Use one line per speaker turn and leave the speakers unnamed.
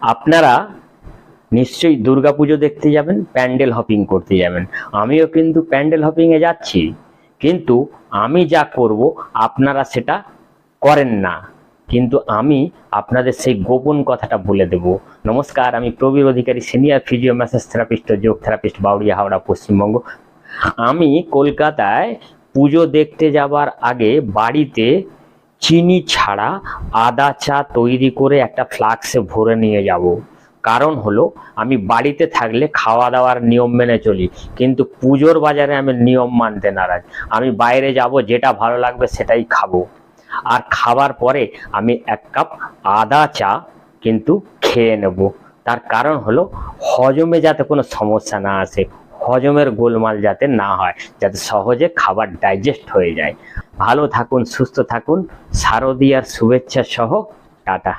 আপনারা নিশ্চয়ই দুর্গাপুজো দেখতে যাবেন, প্যান্ডেল হপিং করতে যাবেন। আমিও কিন্তু প্যান্ডেল হপিংয়ে যাচ্ছি, কিন্তু আমি যা করব আপনারা সেটা করেন না। কিন্তু আমি আপনাদের সেই গোপন কথাটা বলে দেব। নমস্কার, আমি প্রবীর অধিকারী, সিনিয়র ফিজিও ম্যাসাজ থেরাপিস্ট ও যোগ থেরাপিস্ট, বাউরিয়া, হাওড়া, পশ্চিমবঙ্গ। আমি কলকাতায় পুজো দেখতে যাবার আগে বাড়িতে চিনি ছাড়া আদা চা তৈরি করে একটা ফ্লাক্সে ভরে নিয়ে যাব। কারণ হলো, আমি বাড়িতে থাকলে খাওয়া দাওয়ার নিয়ম মেনে চলি, কিন্তু পুজোর বাজারে আমি নিয়ম মানতে নারাজ। আমি বাইরে যাব, যেটা ভালো লাগবে সেটাই খাবো। আর খাবার পরে আমি 1 কাপ আদা চা কিন্তু খেয়ে নেব। তার কারণ হলো, হজমে যাতে কোনো সমস্যা না আসে, হজমের গোলমাল যাতে না হয়, যাতে সহজে খাবার ডাইজেস্ট হয়ে যায়। ভালো থাকুন, সুস্থ থাকুন, শারদীয়ার শুভেচ্ছা সহ টাটা।